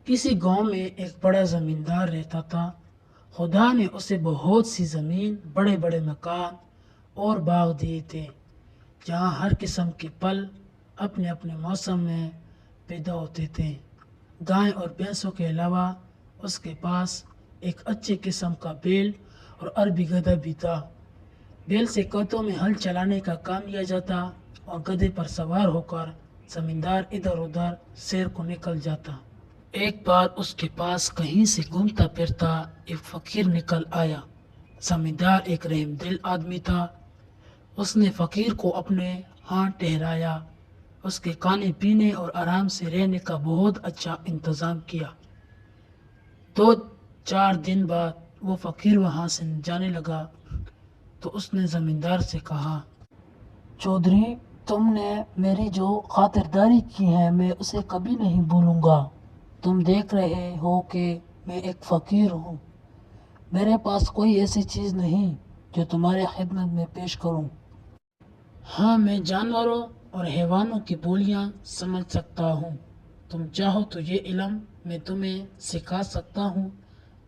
کسی گاؤں میں ایک بڑا زمیندار رہتا تھا۔ خدا نے اسے بہت سی زمین، بڑے بڑے مکان اور باغ دیے تھے، جہاں ہر قسم کے پھل اپنے اپنے موسم میں پیدا ہوتے تھے۔ گائے اور بھینسوں کے علاوہ اس کے پاس ایک اچھے قسم کا بیل اور عربی گدھا بھی تھا۔ بیل سے کھیتوں میں ہل چلانے کا کام لیا جاتا اور گدھے پر سوار ہو کر زمیندار ادھر ادھر سیر کو نکل جاتا۔ ایک بار اس کے پاس کہیں سے گھومتا پھرتا ایک فقیر نکل آیا۔ زمیندار ایک رحم دل آدمی تھا۔ اس نے فقیر کو اپنے ہاں ٹھہرایا، اس کے کھانے پینے اور آرام سے رہنے کا بہت اچھا انتظام کیا۔ 2-4 دن بعد وہ فقیر وہاں سے جانے لگا تو اس نے زمیندار سے کہا، چودھری، تم نے میری جو خاطرداری کی ہے میں اسے کبھی نہیں بھولوں گا۔ تم دیکھ رہے ہو کہ میں ایک فقیر ہوں، میرے پاس کوئی ایسی چیز نہیں جو تمہارے خدمت میں پیش کروں۔ ہاں، میں جانوروں اور حیوانوں کی بولیاں سمجھ سکتا ہوں۔ تم چاہو تو یہ علم میں تمہیں سکھا سکتا ہوں،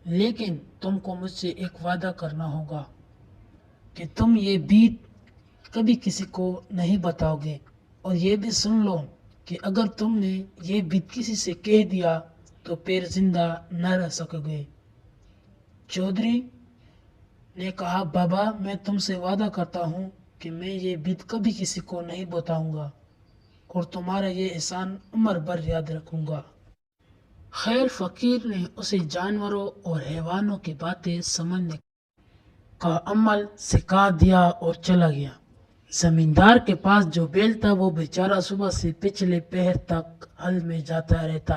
لیکن تم کو مجھ سے ایک وعدہ کرنا ہوگا کہ تم یہ بات کبھی کسی کو نہیں بتاؤ گے، اور یہ بھی سن لو کہ اگر تم نے یہ بات کسی سے کہہ دیا تو پھر زندہ نہ رہ سکو گے۔ چودھری نے کہا، بابا، میں تم سے وعدہ کرتا ہوں کہ میں یہ بات کبھی کسی کو نہیں بتاؤں گا اور تمہارا یہ احسان عمر بھر یاد رکھوں گا۔ خیر، فقیر نے اسے جانوروں اور حیوانوں کی باتیں سمجھنے کا عمل سکھا دیا اور چلا گیا۔ زمیندار کے پاس جو بیل تھا وہ بیچارہ صبح سے پچھلے پہر تک ہل میں جاتا رہتا۔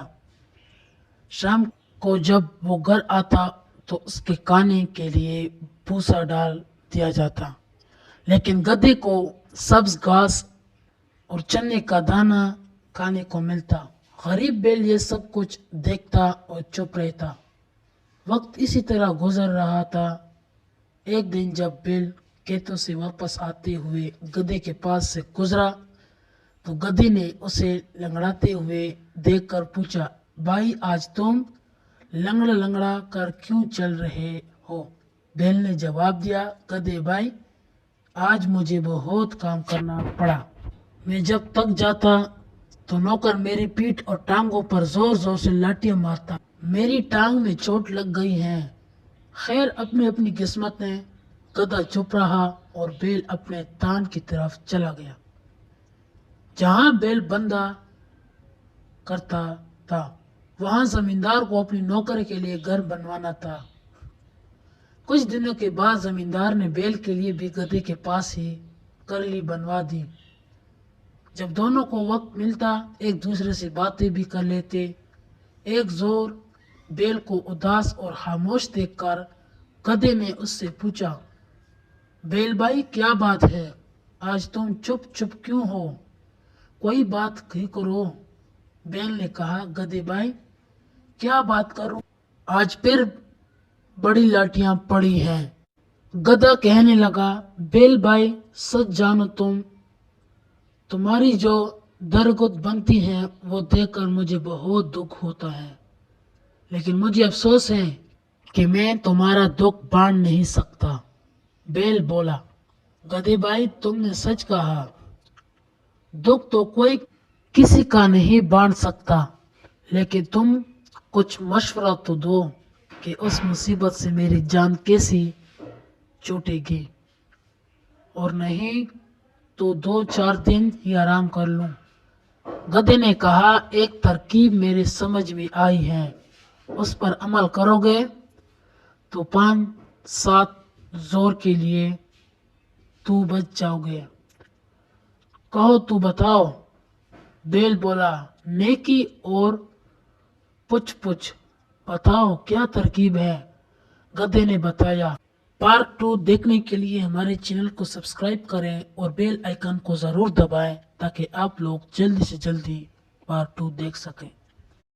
شام کو جب وہ گھر آتا تو اس کے کھانے کے لیے بھوسا ڈال دیا جاتا، لیکن گدھے کو سبز گھاس اور چنے کا دانہ کھانے کو ملتا۔ غریب بیل یہ سب کچھ دیکھتا اور چپ رہتا۔ وقت اسی طرح گزر رہا تھا۔ ایک دن جب بیل کھیتوں سے واپس آتے ہوئے گدھے کے پاس سے گزرا تو گدھے نے اسے لنگڑاتے ہوئے دیکھ کر پوچھا، بھائی، آج تم لنگڑا لنگڑا کر کیوں چل رہے ہو؟ بیل نے جواب دیا، گدھے بھائی، آج مجھے بہت کام کرنا پڑا۔ میں جب تھک جاتا تو نوکر میری پیٹھ اور ٹانگوں پر زور زور سے لاٹیاں مارتا، میری ٹانگ میں چوٹ لگ گئی ہے۔ خیر، اپنی اپنی قسمت نے گدھا چپ رہا اور بیل اپنے تان کی طرف چلا گیا، جہاں بیل بندہ کرتا تھا۔ وہاں زمیندار کو اپنی نوکر کے لیے گھر بنوانا تھا۔ کچھ دنوں کے بعد زمیندار نے بیل کے لیے بھی گدھے کے پاس ہی کرلی بنوا دی۔ جب دونوں کو وقت ملتا ایک دوسرے سے باتیں بھی کر لیتے۔ ایک زور بیل کو اداس اور خاموش دیکھ کر گدھے نے اس سے پوچھا، بیل بھائی، کیا بات ہے؟ آج تم چپ چپ کیوں ہو؟ کوئی بات ہی کرو۔ بیل نے کہا، گدھے بھائی، کیا بات کروں؟ آج پھر بڑی لاٹیاں پڑی ہیں۔ گدھا کہنے لگا، بیل بھائی، سچ جانو تمہاری جو درگت بنتی ہیں وہ دیکھ کر مجھے بہت دکھ ہوتا ہے، لیکن مجھے افسوس ہے کہ میں تمہارا دکھ بانٹ نہیں سکتا۔ بیل بولا، گدھے بھائی، تم نے سچ کہا، دکھ تو کوئی کسی کا نہیں بانٹ سکتا، لیکن تم کچھ مشورہ تو دو کہ اس مصیبت سے میری جان کیسی چھوٹے گی، اور نہیں تو 2-4 دن ہی آرام کر لوں۔ گدھے نے کہا، ایک ترکیب میرے سمجھ میں آئی ہے، اس پر عمل کرو گے تو 5-7 زور کے لیے تو بچ جاؤ گے۔ کہو تو بتاؤ۔ بیل بولا، نیکی اور پچھ پچھ، بتاؤ کیا ترکیب ہے؟ گدھے نے بتایا۔ پارٹ 2 دیکھنے کے لیے ہمارے چینل کو سبسکرائب کریں اور بیل آئیکن کو ضرور دبائیں تاکہ آپ لوگ جلدی سے جلدی پارٹ 2 دیکھ سکیں۔